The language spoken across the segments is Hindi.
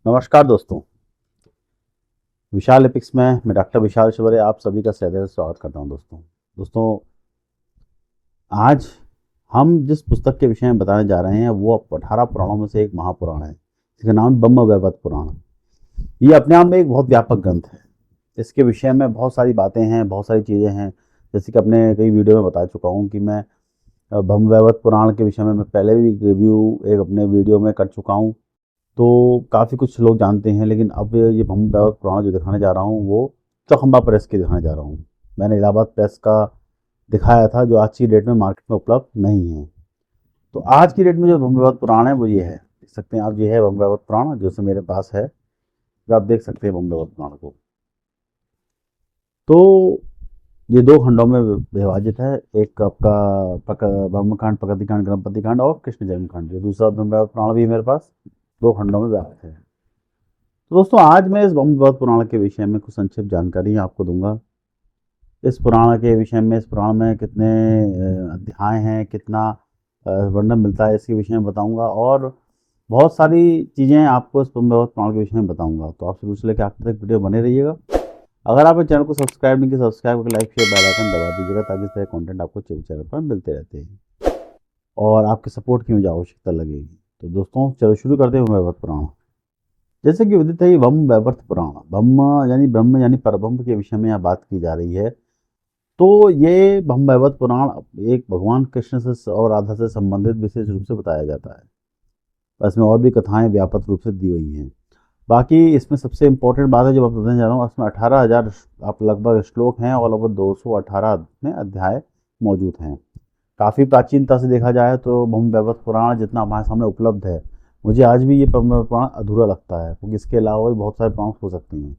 नमस्कार दोस्तों। विशाल एपिक्स में मैं डॉक्टर विशाल शिवरे आप सभी का सदैव स्वागत करता हूं। दोस्तों आज हम जिस पुस्तक के विषय में बताने जा रहे हैं वो 18 पुराणों में से एक महापुराण है जिसका नाम ब्रह्म वैवर्त पुराण। ये अपने आप में एक बहुत व्यापक ग्रंथ है। इसके विषय में बहुत सारी बातें हैं, बहुत सारी चीज़ें हैं। जैसे कि अपने कई वीडियो में बता चुका हूँ कि मैं ब्रह्म वैवर्त पुराण के विषय में मैं पहले भी रिव्यू एक अपने वीडियो में कर चुका हूँ। तो काफ़ी कुछ लोग जानते हैं, लेकिन अब ये ब्रह्म वैवर्त पुराण जो दिखाने जा रहा हूँ वो चौखंबा प्रेस की दिखाने जा रहा हूँ। मैंने इलाहाबाद प्रेस का दिखाया था, जो आज की डेट में मार्केट में उपलब्ध नहीं है। तो आज की डेट में जो ब्रह्म वैवर्त पुराण है वो ये है, देख सकते हैं आप। ये है ब्रह्म वैवर्त पुराण जो मेरे पास है, जो आप देख सकते हैं ब्रह्म वैवर्त पुराण को। तो ये दो खंडों में विभाजित है। एक आपका ब्रह्मकांड, प्रकृतिकांड, गणपति कांड और कृष्ण जन्म कांड। जो दूसरा ब्रह्म वैवर्त पुराण भी मेरे पास दो खंडों में व्याप्त है। तो दोस्तों आज मैं इस ब्रह्म वैवर्त पुराण के विषय में कुछ संक्षिप्त जानकारी आपको दूंगा। इस पुराण के विषय में, इस पुराण में कितने अध्याय हैं, कितना वर्णन मिलता है, इसके विषय में बताऊंगा। और बहुत सारी चीज़ें आपको इस ब्रह्म वैवर्त पुराण के विषय में बताऊंगा। तो आप शुरू से लेकर आखिर तक वीडियो बने रहिएगा। अगर आप इस चैनल को सब्सक्राइब नहीं किया, सब्सक्राइब करके लाइक शेयर बेल आइकन दबा दीजिएगा, ताकि इस तरह कंटेंट आपको चैनल पर मिलते रहते हैं और आपके सपोर्ट की मुझे आवश्यकता लगेगी। तो दोस्तों चलो शुरू करते हैं ब्रह्म वैवर्त पुराण। जैसे कि विदित है, ये ब्रह्म वैवर्त पुराण, ब्रह्म यानी परब्रह्म के विषय में यहाँ बात की जा रही है। तो ये ब्रह्म वैवर्त पुराण एक भगवान कृष्ण से और राधा से संबंधित विशेष रूप से बताया जाता है। इसमें और भी कथाएं व्यापक रूप से दी हुई हैं। बाकी इसमें सबसे इम्पोर्टेंट बात है जो मैं बताने जा रहा हूँ, इसमें 18,000 आप लगभग श्लोक हैं और लगभग 218 में अध्याय मौजूद हैं। काफ़ी प्राचीनता से देखा जाए तो ब्रह्म वैवर्त पुराण जितना हमारे सामने उपलब्ध है, मुझे आज भी ये ब्रह्म वैवर्त पुराण अधूरा लगता है, क्योंकि इसके अलावा भी बहुत सारे पुराण हो सकते हैं।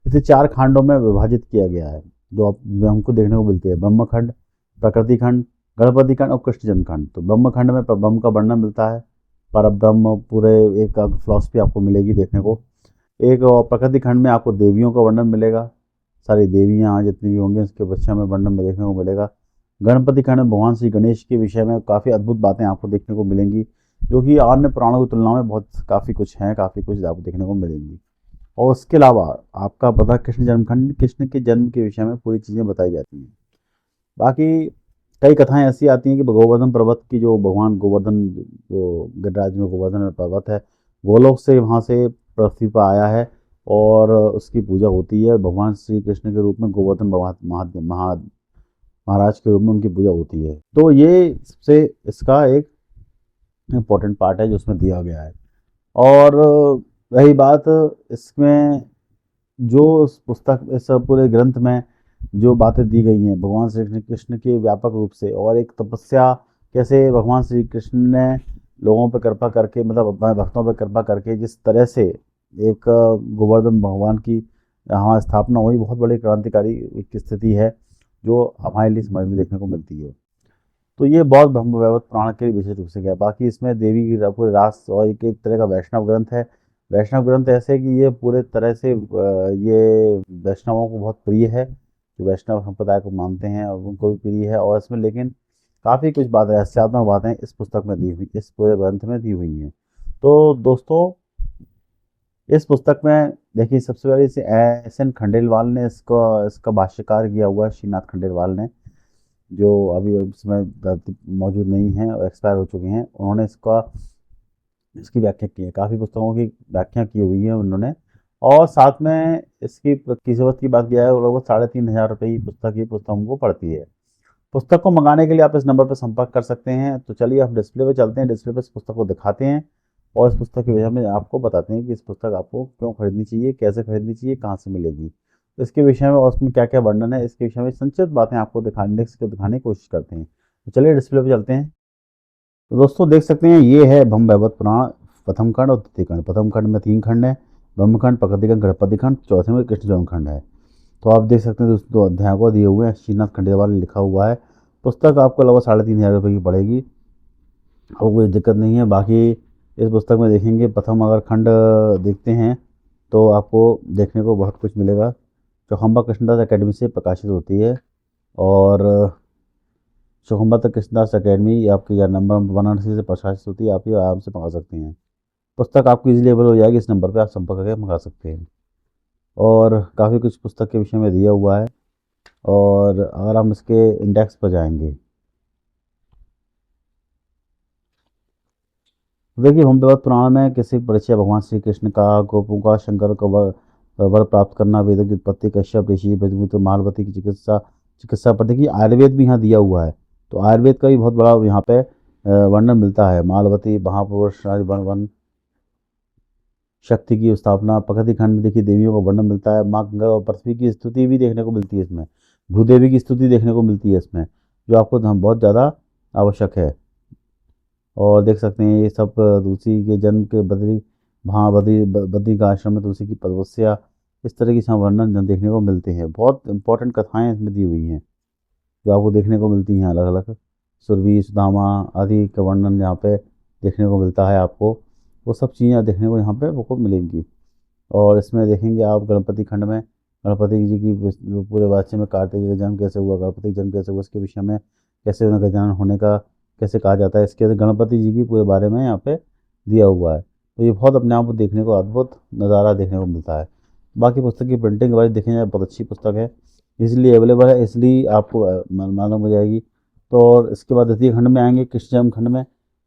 इसे 4 खंडों में विभाजित किया गया है जो हमको देखने को मिलती है। ब्रह्मखंड, प्रकृति खंड, गणपति खंड और कृष्ण जन्म खंड। तो ब्रह्मखंड में ब्रह्म का वर्णन मिलता है, पर ब्रह्म पूरे एक फिलॉसफी आपको मिलेगी देखने को। एक और प्रकृति खंड में आपको देवियों का वर्णन मिलेगा, सारी देवियाँ जितनी भी होंगी उसके विषय में वर्णन में देखने को मिलेगा। गणपति खंड में भगवान श्री गणेश के विषय में काफ़ी अद्भुत बातें आपको देखने को मिलेंगी, जो कि अन्य पुराणों की तुलना में बहुत काफ़ी कुछ हैं, काफ़ी कुछ आपको देखने को मिलेंगी। और उसके अलावा आपका पता कृष्ण जन्म खंड, कृष्ण के जन्म के विषय में पूरी चीज़ें बताई जाती हैं। बाकी कई कथाएं ऐसी आती हैं कि गोवर्धन पर्वत की, जो भगवान गोवर्धन, जो गिरिराज में गोवर्धन पर्वत है, गोलोक से वहाँ से पृथ्वी पर आया है और उसकी पूजा होती है। भगवान श्री कृष्ण के रूप में गोवर्धन महाराज के रूप में उनकी पूजा होती है। तो ये सबसे इसका एक इम्पोर्टेंट पार्ट है जो उसमें दिया गया है। और रही बात इसमें, जो उस पुस्तक, इस पूरे ग्रंथ में जो बातें दी गई हैं भगवान श्री कृष्ण के व्यापक रूप से, और एक तपस्या कैसे भगवान श्री कृष्ण ने लोगों पर कृपा करके, मतलब अपने भक्तों पर कृपा करके जिस तरह से एक गोवर्धन भगवान की यहाँ स्थापना हुई, बहुत बड़ी क्रांतिकारी एक स्थिति है जो हमारे लिए समझ में देखने को मिलती है। तो ये बहुत ब्रह्म वैवर्त पुराण के लिए विशेष रूप से गया। बाकी इसमें देवी की पूरे रास और एक तरह का वैष्णव ग्रंथ है। वैष्णव ग्रंथ ऐसे है कि ये पूरे तरह से ये वैष्णवों को बहुत प्रिय है, जो वैष्णव संप्रदाय को मानते हैं और उनको भी प्रिय है। और इसमें लेकिन काफ़ी कुछ बातें, रहस्यात्मक बातें इस पुस्तक में दी हुई, इस पूरे ग्रंथ में दी हुई हैं। तो दोस्तों इस पुस्तक में देखिए, सबसे पहले इसे एस एन खंडेलवाल ने इसका इसका भाष्यकार किया हुआ है, श्रीनाथ खंडेलवाल ने, जो अभी इसमें मौजूद नहीं हैं और एक्सपायर हो चुके हैं। उन्होंने इसकी व्याख्या की है, काफ़ी पुस्तकों की व्याख्या की हुई है उन्होंने। और साथ में इसकी कीमत की बात किया है, लगभग 3,500 रुपये की पुस्तक, ये पुस्तक हमको पड़ती है। पुस्तक को मंगाने के लिए आप इस नंबर पर संपर्क कर सकते हैं। तो चलिए आप डिस्प्ले पे चलते हैं, डिस्प्ले पे इस पुस्तक को दिखाते हैं और इस पुस्तक के विषय में आपको बताते हैं कि इस पुस्तक आपको क्यों खरीदनी चाहिए, कैसे खरीदनी चाहिए, कहाँ से मिलेगी। तो इसके विषय में और उसमें क्या क्या वर्णन है, इसके विषय में संक्षिप्त बातें आपको दिखाने की कोशिश करते हैं। तो चलिए डिस्प्ले पे चलते हैं। तो दोस्तों देख सकते हैं, ये है ब्रह्म वैवर्त पुराण प्रथम खंड और द्वितीय खंड। प्रथम खंड में 3 खंड है, ब्रह्मखंड, प्रकृति खंड, गणपति खंड। चौथे में कृष्ण जन्म खंड है। तो आप देख सकते हैं दोस्तों, 2 अध्यायों को दिए हुए हैं, श्रीनाथ खंडेलवाल ने लिखा हुआ है। पुस्तक आपको लगभग 3,500 रुपये की पड़ेगी, आपको कोई दिक्कत नहीं है। बाकी इस पुस्तक में देखेंगे, प्रथम अगर खंड देखते हैं तो आपको देखने को बहुत कुछ मिलेगा। चौखंबा कृष्णदास अकेडमी से प्रकाशित होती है। और चौखंबा कृष्णदास अकेडमी आपकी या नंबर वाराणसी से प्रकाशित होती है, आप ये आराम से मंगा सकते हैं। पुस्तक आपको ईजिली अवेलेबल हो जाएगी, इस नंबर पे आप संपर्क करके मंगा सकते हैं। और काफ़ी कुछ पुस्तक के विषय में दिया हुआ है। और अगर हम इसके इंडेक्स पर जाएंगे, देखिए भगवत पुराण में किसी परिचय भगवान श्री कृष्ण का, गोपों का, शंकर को वर प्राप्त करना, वेदों की उत्पत्ति, कश्यप ऋषि, भृगु, मालवती की चिकित्सा चिकित्सा पर देखिए आयुर्वेद भी यहाँ दिया हुआ है। तो आयुर्वेद का भी बहुत बड़ा यहाँ पे वर्णन मिलता है। मालवती, महापुरुष, वन वन शक्ति की स्थापना, प्रकृति खंड में देखिए देवियों का वर्णन मिलता है। माँ गंगा और पृथ्वी की स्तुति भी देखने को मिलती है इसमें। भूदेवी की स्तुति देखने को मिलती है इसमें, जो आपको बहुत ज़्यादा आवश्यक है। और देख सकते हैं ये सब तुलसी के जन्म के बद्री, वहाँ बद्री का आश्रम में तुलसी की तपस्या, इस तरह की सब वर्णन देखने को मिलते हैं। बहुत इंपॉर्टेंट कथाएं इसमें दी हुई हैं जो आपको देखने को मिलती हैं अलग अलग। सुरभि, सुदामा आदि का वर्णन यहाँ पे देखने को मिलता है आपको। वो सब चीज़ें देखने को यहाँ पे आपको मिलेंगी। और इसमें देखेंगे आप गणपति खंड में गणपति जी की पूरे वाच्य में कार्तिक का जन्म कैसे हुआ, गणपति का जन्म कैसे हुआ, इसके विषय में कैसे उनका जन्म होने का कैसे कहा जाता है, इसके गणपति जी की पूरे बारे में यहाँ पे दिया हुआ है। तो ये बहुत अपने आप को देखने को अद्भुत नज़ारा देखने को मिलता है। बाकी पुस्तक की प्रिंटिंग के बारे में देखें जाए बहुत अच्छी पुस्तक है, इसलिए अवेलेबल है, इसलिए आपको मालूम हो जाएगी। तो और इसके बाद द्वितीय खंड में आएंगे, कृष्ण जन्म खंड में।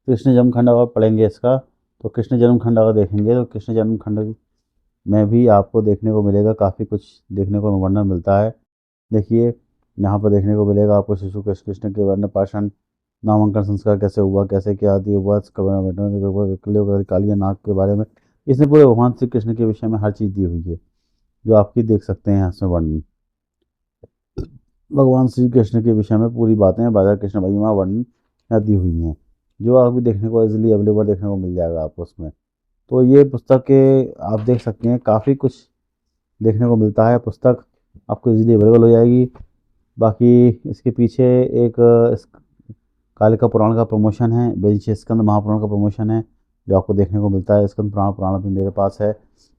कृष्ण जन्म खंड अगर पढ़ेंगे इसका, तो कृष्ण जन्म खंड अगर देखेंगे तो कृष्ण जन्म खंड में भी आपको देखने को मिलेगा, काफ़ी कुछ देखने को वर्णन मिलता है। देखिए यहाँ पर देखने को मिलेगा आपको शिशु कृष्ण के वर्ण पाषाण नामांकन संस्कार कैसे हुआ, कैसे क्या आदि हुआ, कालिया नाग के बारे में इसमें पूरे भगवान श्री कृष्ण के विषय में हर चीज़ दी हुई है, जो आपकी देख सकते हैं इसमें वर्णन। भगवान श्री कृष्ण के विषय में पूरी बातें राधा कृष्ण महिमा वर्णन यहाँ दी हुई हैं, जो आपको देखने को इजीली अवेलेबल देखने को मिल जाएगा आपको उसमें। तो ये पुस्तक के आप देख सकते हैं काफ़ी कुछ देखने को मिलता है, पुस्तक आपको इजीली अवेलेबल हो जाएगी। बाकी इसके पीछे एक इस कालिका पुराण का प्रमोशन है, पीछे स्कंद महापुराण का प्रमोशन है, जो आपको देखने को मिलता है। स्कंद पुराण भी मेरे पास है,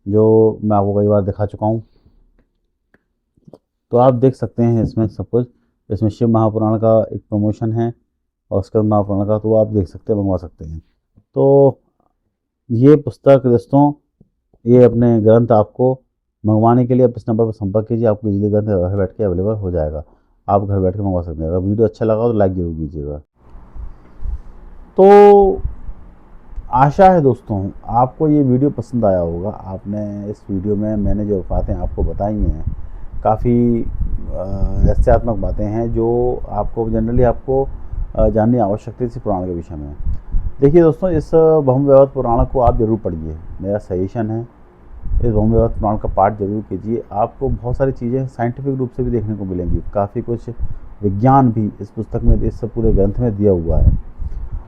जो मैं आपको कई बार दिखा चुका हूँ। तो आप देख सकते हैं इसमें सब कुछ। इसमें शिव महापुराण का एक प्रमोशन है और स्कंद महापुराण का, तो आप देख सकते हैं, मंगवा सकते हैं। तो ये पुस्तक दोस्तों, ये अपने ग्रंथ आपको मंगवाने के लिए आप इस नंबर पर संपर्क कीजिए, आपको इजीली ग्रंथ घर बैठ के अवेलेबल हो जाएगा, आप घर बैठ के मंगवा सकते हैं। अगर वीडियो अच्छा लगा तो लाइक जरूर कीजिएगा। तो आशा है दोस्तों आपको ये वीडियो पसंद आया होगा। आपने इस वीडियो में मैंने जो बातें आपको बताई हैं, काफ़ी रहस्यात्मक बातें हैं जो आपको जनरली आपको जाननी आवश्यक थी इस पुराण के विषय में। देखिए दोस्तों, इस ब्रह्मवैवर्त पुराण को आप जरूर पढ़िए, मेरा सजेशन है। इस ब्रह्मवैवर्त पुराण का पाठ जरूर कीजिए, आपको बहुत सारी चीज़ें साइंटिफिक रूप से भी देखने को मिलेंगी, काफ़ी कुछ विज्ञान भी इस पुस्तक में, इस पूरे ग्रंथ में दिया हुआ है।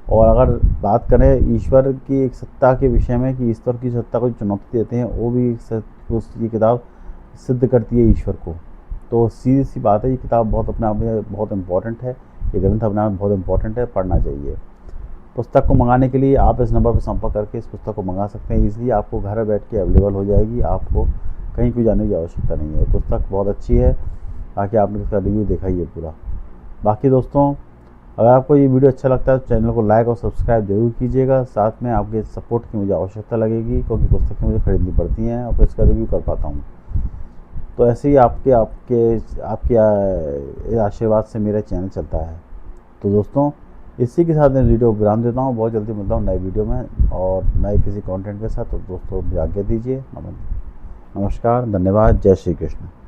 और अगर बात करें ईश्वर की एक सत्ता के विषय में कि ईश्वर की सत्ता को चुनौती देते हैं, वो भी ये किताब सिद्ध करती है ईश्वर को। तो सीधी सी बात है, ये किताब बहुत अपने आप में बहुत इम्पॉर्टेंट है, ये ग्रंथ अपने आप में बहुत इम्पॉर्टेंट है, पढ़ना चाहिए। पुस्तक को मंगाने के लिए आप इस नंबर पर संपर्क करके इस पुस्तक को मंगा सकते हैं, ईजिली आपको घर बैठ के अवेलेबल हो जाएगी, आपको कहीं कोई जाने की आवश्यकता नहीं है। पुस्तक बहुत अच्छी है, ताकि आपने इसका रिव्यू देखा ही है पूरा। बाकी दोस्तों, अगर आपको ये वीडियो अच्छा लगता है तो चैनल को लाइक और सब्सक्राइब जरूर कीजिएगा। साथ में आपके सपोर्ट की मुझे आवश्यकता लगेगी, क्योंकि पुस्तकें मुझे खरीदनी पड़ती हैं और फिर इसका रिव्यू कर पाता हूँ। तो ऐसे ही आपके आशीर्वाद से मेरा चैनल चलता है। तो दोस्तों, इसी के साथ मैं वीडियो को विराम देता हूँ। बहुत जल्दी मिलता हूँ नए वीडियो में और नए किसी कंटेंट के साथ। तो दोस्तों मुझे आज्ञा दीजिए। नमस्कार, धन्यवाद, जय श्री कृष्ण।